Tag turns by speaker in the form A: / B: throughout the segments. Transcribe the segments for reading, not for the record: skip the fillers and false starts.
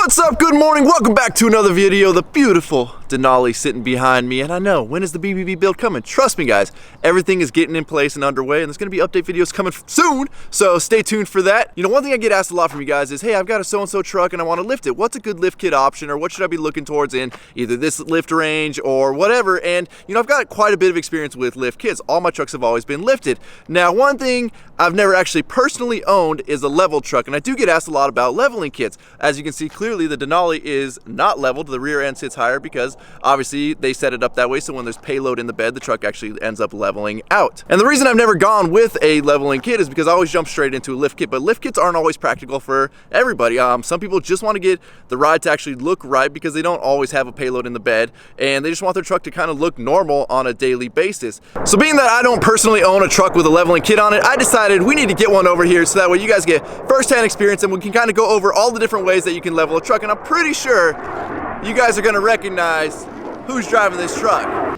A: What's up? Good morning. Welcome back to another video. The beautiful Denali sitting behind me. And I know, when is the BBB build coming? Trust me, guys, everything is getting in place and underway, and there's going to be update videos coming soon, so stay tuned for that. You know, one thing I get asked a lot from you guys is, hey, I've got a so-and-so truck and I want to lift it. What's a good lift kit option, or what should I be looking towards in either this lift range or whatever? And, you know, I've got quite a bit of experience with lift kits. All my trucks have always been lifted. Now, one thing I've never actually personally owned is a level truck, and I do get asked a lot about leveling kits. As you can see clearly, the Denali is not leveled. The rear end sits higher because obviously they set it up that way, so when there's payload in the bed, the truck actually ends up leveling out. And the reason I've never gone with a leveling kit is because I always jump straight into a lift kit, but lift kits aren't always practical for everybody. Some people just want to get the ride to actually look right because they don't always have a payload in the bed, and they just want their truck to kind of look normal on a daily basis. So being that I don't personally own a truck with a leveling kit on it, I decided we need to get one over here so that way you guys get first-hand experience and we can kind of go over all the different ways that you can level a truck. And I'm pretty sure you guys are going to recognize who's driving this truck.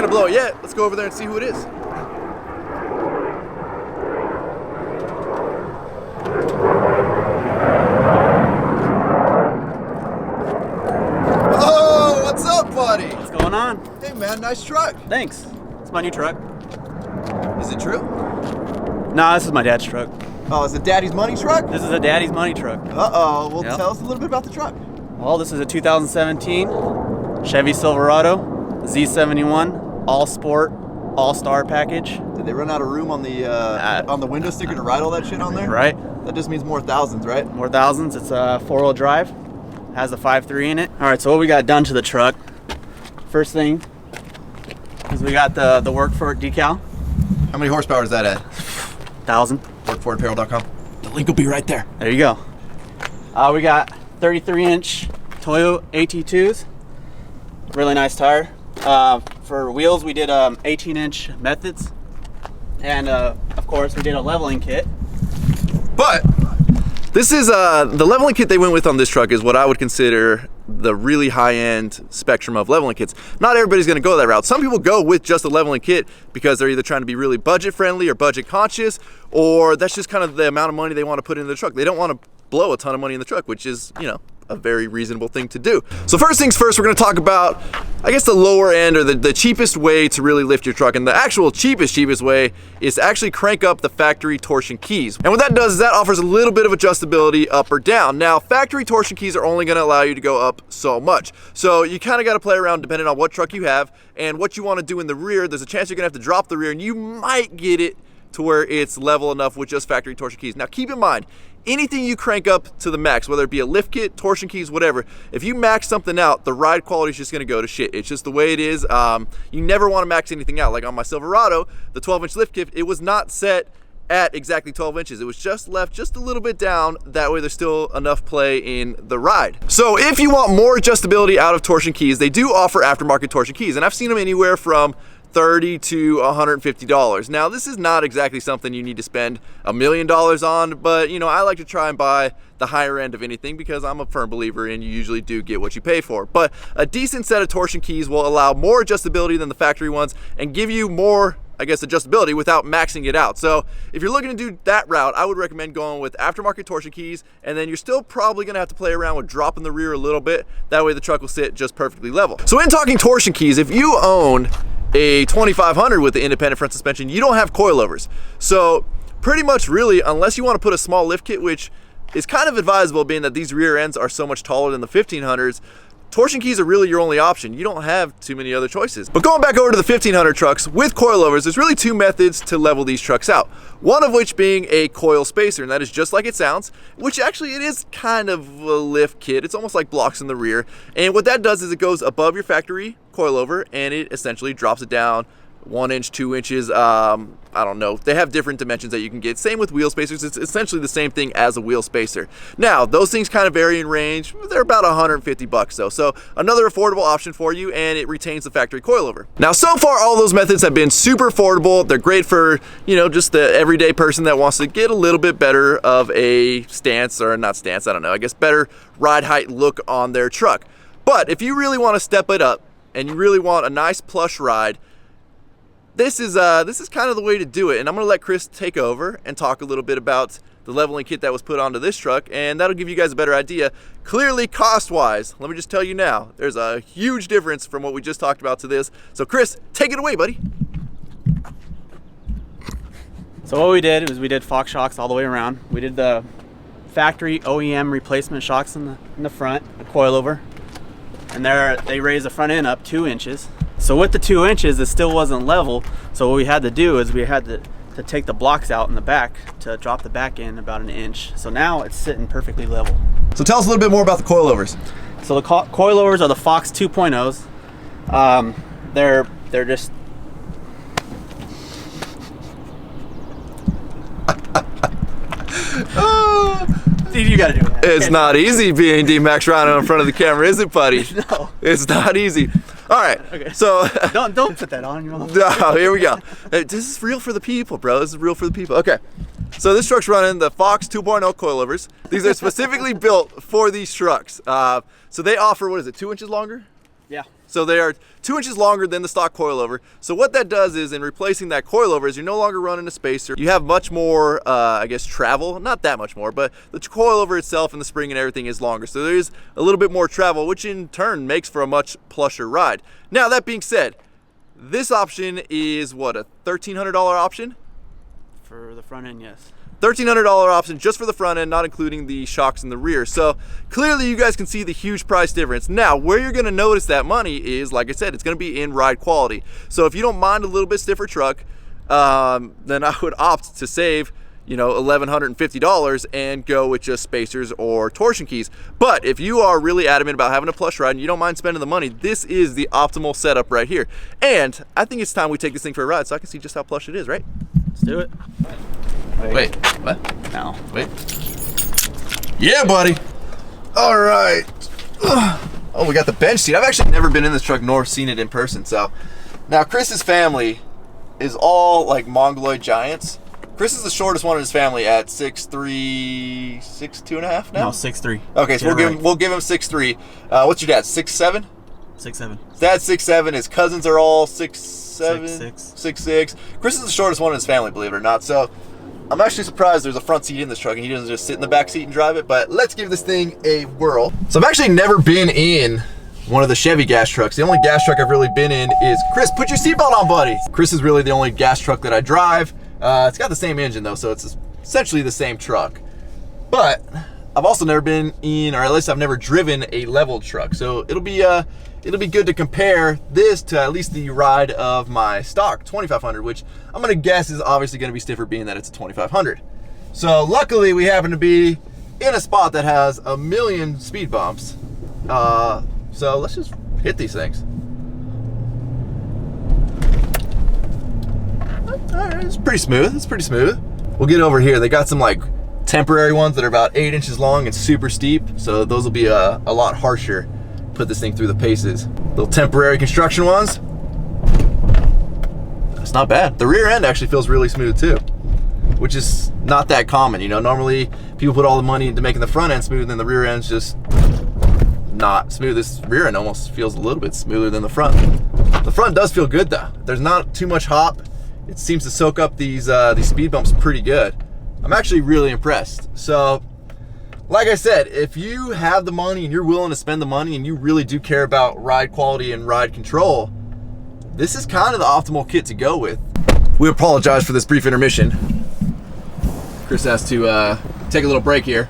A: Blow it yet. Let's go over there and see who it is. Oh, what's up, buddy?
B: What's going on?
A: Hey, man, nice truck.
B: Thanks. It's my new truck.
A: Is it true?
B: Nah, this is my dad's truck.
A: Oh, is it Daddy's money truck?
B: This is a daddy's money truck.
A: Uh-oh. Well,
B: Yep.
A: Tell us a little bit about the truck.
B: Well, this is a 2017 Chevy Silverado Z71 All Sport All-Star package.
A: Did they run out of room on the window sticker to write all that shit on there?
B: Right.
A: That just means more thousands, right?
B: More thousands. It's a four-wheel drive. Has a 5.3 in it. All right, so what we got done to the truck. First thing is we got the WORKFORIT decal.
A: How many horsepower is that at?
B: 1,000.
A: WORKFORITapparel.com. The link will be right there.
B: There you go. We got 33-inch Toyo AT2s. Really nice tire. For wheels, we did 18-inch methods, and of course we did a leveling kit.
A: But this is the leveling kit they went with on this truck is what I would consider the really high-end spectrum of leveling kits. Not everybody's going to go that route. Some people go with just a leveling kit because they're either trying to be really budget friendly or budget conscious, or that's just kind of the amount of money they want to put into the truck. They don't want to blow a ton of money in the truck, which is, you know, a very reasonable thing to do. So first things first, we're going to talk about, I guess, the lower end, or the cheapest way to really lift your truck. And the actual cheapest way is to actually crank up the factory torsion keys. And what that does is that offers a little bit of adjustability up or down. Now, factory torsion keys are only going to allow you to go up so much. So you kind of got to play around depending on what truck you have and what you want to do in the rear. There's a chance you're going to have to drop the rear, and you might get it to where it's level enough with just factory torsion keys. Now, keep in mind, anything you crank up to the max, whether it be a lift kit, torsion keys, whatever, if you max something out, the ride quality is just going to go to shit. It's just the way it is. You never want to max anything out. Like on my Silverado, the 12-inch lift kit, it was not set at exactly 12 inches. It was just left just a little bit down. That way there's still enough play in the ride. So if you want more adjustability out of torsion keys, they do offer aftermarket torsion keys, and I've seen them anywhere from $30 to $150. Now, this is not exactly something you need to spend $1 million on, but you know, I like to try and buy the higher end of anything because I'm a firm believer in you usually do get what you pay for. But a decent set of torsion keys will allow more adjustability than the factory ones and give you more, I guess, adjustability without maxing it out. So if you're looking to do that route, I would recommend going with aftermarket torsion keys, and then you're still probably gonna have to play around with dropping the rear a little bit. That way the truck will sit just perfectly level. So in talking torsion keys, if you own a 2500 with the independent front suspension, you don't have coilovers. So pretty much really, unless you want to put a small lift kit, which is kind of advisable being that these rear ends are so much taller than the 1500s, torsion keys are really your only option. You don't have too many other choices. But going back over to the 1500 trucks with coilovers, there's really two methods to level these trucks out. One of which being a coil spacer, and that is just like it sounds, which actually it is kind of a lift kit. It's almost like blocks in the rear. And what that does is it goes above your factory coilover and it essentially drops it down 1 inch, 2 inches, I don't know. They have different dimensions that you can get. Same with wheel spacers. It's essentially the same thing as a wheel spacer. Now, those things kind of vary in range. They're about 150 bucks though. So another affordable option for you, and it retains the factory coilover. Now, so far, all those methods have been super affordable. They're great for, you know, just the everyday person that wants to get a little bit better of a stance, or not stance, I don't know, I guess better ride height look on their truck. But if you really want to step it up and you really want a nice plush ride, this is kind of the way to do it. And I'm gonna let Chris take over and talk a little bit about the leveling kit that was put onto this truck, and that'll give you guys a better idea. Clearly, cost-wise, let me just tell you now, there's a huge difference from what we just talked about to this. So Chris, take it away, buddy.
B: So what we did was we did Fox shocks all the way around. We did the factory OEM replacement shocks in the front, the coilover, and they raised the front end up 2 inches. So with the 2 inches, it still wasn't level. So what we had to do is we had to take the blocks out in the back to drop the back end about 1 inch. So now it's sitting perfectly level.
A: So tell us a little bit more about the coilovers.
B: So the coilovers are the Fox 2.0s. They're just you gotta do it.
A: It's not easy being Dmaxryno in front of the camera, is it, buddy?
B: No.
A: It's not easy. All right,
B: okay.
A: So
B: don't put that on your mouth.
A: No, here we go. This is real for the people, bro. This is real for the people. Okay, so this truck's running the Fox 2.0 coilovers. These are specifically built for these trucks. So they offer, what is it, 2 inches longer?
B: Yeah.
A: So they are 2 inches longer than the stock coilover. So what that does is, in replacing that coilover, is you're no longer running a spacer. You have much more, I guess, travel. Not that much more, but the coilover itself and the spring and everything is longer. So there is a little bit more travel, which in turn makes for a much plusher ride. Now, that being said, this option is, what, a $1,300 option?
B: For the front end, yes.
A: $1,300 option just for the front end, not including the shocks in the rear. So clearly you guys can see the huge price difference. Now, where you're gonna notice that money is, like I said, it's gonna be in ride quality. So if you don't mind a little bit stiffer truck, then I would opt to save, you know, $1,150 and go with just spacers or torsion keys. But if you are really adamant about having a plush ride and you don't mind spending the money, this is the optimal setup right here. And I think it's time we take this thing for a ride so I can see just how plush it is, right?
B: Let's do it.
A: Wait, what?
B: No.
A: Wait. Yeah, buddy. All right. Oh, we got the bench seat. I've actually never been in this truck nor seen it in person. So now Chris's family is all like Mongoloid giants. Chris is the shortest one in his family at 6'3", 6'2" and a half now?
B: No, 6'3".
A: Okay, so we'll give him 6'3". What's your dad, 6'7"?
B: 6'7".
A: Dad's 6'7". His cousins are all 6'7",
B: 6'6".
A: 6'6". Chris is the shortest one in his family, believe it or not. So I'm actually surprised there's a front seat in this truck and he doesn't just sit in the back seat and drive it, but let's give this thing a whirl. So I've actually never been in one of the Chevy gas trucks. The only gas truck I've really been in is, Chris, put your seatbelt on, buddy. Chris is really the only gas truck that I drive. It's got the same engine though, so it's essentially the same truck. But I've also never been in, or at least I've never driven a leveled truck. So it'll be good to compare this to at least the ride of my stock 2500, which I'm gonna guess is obviously gonna be stiffer being that it's a 2500. So luckily we happen to be in a spot that has a million speed bumps. So let's just hit these things. All right, it's pretty smooth, it's pretty smooth. We'll get over here. They got some like temporary ones that are about 8 inches long and super steep. So those will be a lot harsher. Put this thing through the paces. Little temporary construction ones. That's not bad. The rear end actually feels really smooth too, which is not that common. You know, normally people put all the money into making the front end smooth and the rear end's just not smooth. This rear end almost feels a little bit smoother than the front. The front does feel good though. There's not too much hop. It seems to soak up these speed bumps pretty good. I'm actually really impressed. So, like I said, if you have the money and you're willing to spend the money and you really do care about ride quality and ride control, this is kind of the optimal kit to go with. We apologize for this brief intermission. Chris has to take a little break here.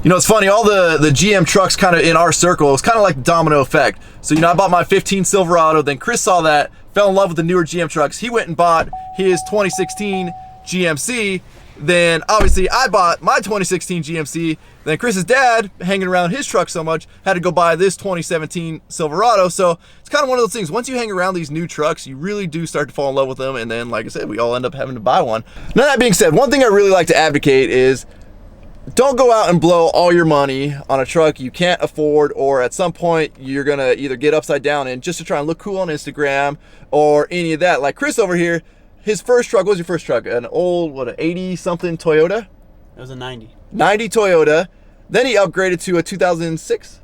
A: You know, it's funny, all the GM trucks kind of in our circle, it's kind of like the domino effect. So, you know, I bought my 15 Silverado, then Chris saw that, fell in love with the newer GM trucks. He went and bought his 2016 GMC, then obviously I bought my 2016 GMC. Then Chris's dad, hanging around his truck so much, had to go buy this 2017 Silverado. So it's kind of one of those things. Once you hang around these new trucks, you really do start to fall in love with them. And then, like I said, we all end up having to buy one. Now that being said, one thing I really like to advocate is don't go out and blow all your money on a truck you can't afford, or at some point you're gonna either get upside down in just to try and look cool on Instagram or any of that. Like Chris over here, his first truck, what was your first truck? An old, what, an 80 something Toyota?
B: It was a 90.
A: 90 Toyota. Then he upgraded to a 2006?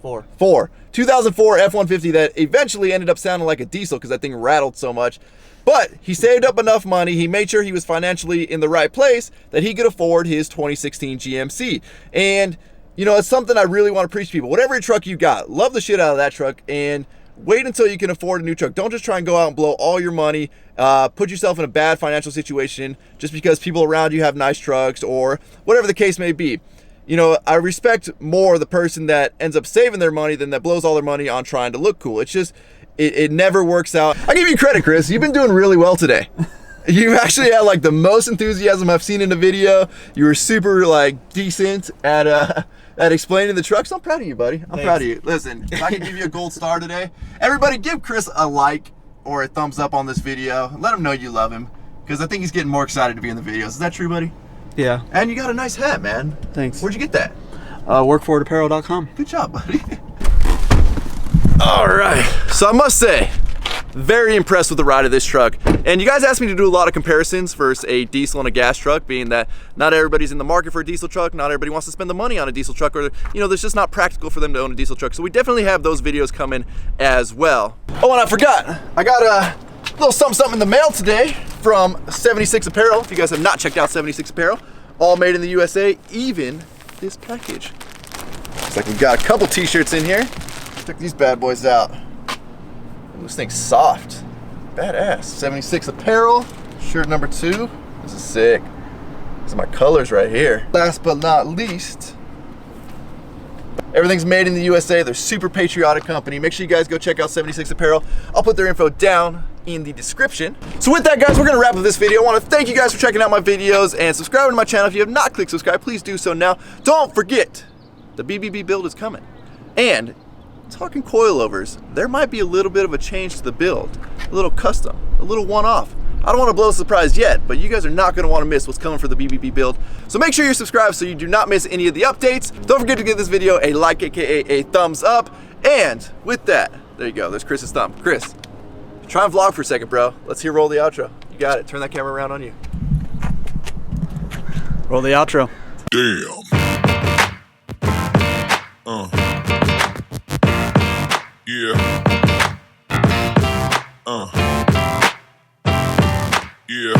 B: 4.
A: 2004 F-150 that eventually ended up sounding like a diesel because that thing rattled so much. But he saved up enough money, he made sure he was financially in the right place that he could afford his 2016 GMC. And, you know, it's something I really want to preach to people. Whatever truck you got, love the shit out of that truck and wait until you can afford a new truck. Don't just try and go out and blow all your money, put yourself in a bad financial situation just because people around you have nice trucks or whatever the case may be. You know, I respect more the person that ends up saving their money than that blows all their money on trying to look cool. It's just, it never works out. I give you credit, Chris. You've been doing really well today. You actually had like the most enthusiasm I've seen in a video. You were super like decent at explaining the trucks. I'm proud of you, buddy. I'm proud of you. Listen, if I can give you a gold star today, everybody give Chris a like or a thumbs up on this video. Let him know you love him because I think he's getting more excited to be in the videos. Is that true, buddy?
B: Yeah.
A: And you got a nice hat, man.
B: Thanks.
A: Where'd you get that?
B: WORKFORITapparel.com.
A: Good job, buddy. All right. So I must say, very impressed with the ride of this truck. And you guys asked me to do a lot of comparisons versus a diesel and a gas truck, being that not everybody's in the market for a diesel truck, not everybody wants to spend the money on a diesel truck, or, you know, there's just not practical for them to own a diesel truck. So we definitely have those videos coming as well. Oh, and I forgot, I got a little something in the mail today from 76 Apparel. If you guys have not checked out 76 Apparel, all made in the USA, even this package. Looks like we've got a couple t-shirts in here. Check these bad boys out. This thing's soft. Badass. 76 Apparel, shirt number 2. This is sick. These are my colors right here. Last but not least, everything's made in the USA. They're super patriotic company. Make sure you guys go check out 76 Apparel. I'll put their info down in the description. So with that, guys, we're gonna wrap up this video. I wanna thank you guys for checking out my videos and subscribing to my channel. If you have not clicked subscribe, please do so now. Don't forget, the BBB build is coming. And talking coilovers, there might be a little bit of a change to the build, a little custom, a little one-off. I don't want to blow a surprise yet, but you guys are not going to want to miss what's coming for the BBB build. So make sure you're subscribed so you do not miss any of the updates. Don't forget to give this video a like, aka a thumbs up. And with that, there you go, there's Chris's thumb. Chris, try and vlog for a second, bro. Let's hear roll the outro. You got it. Turn that camera around on you.
B: Roll the outro.
C: Damn. Yeah. Yeah.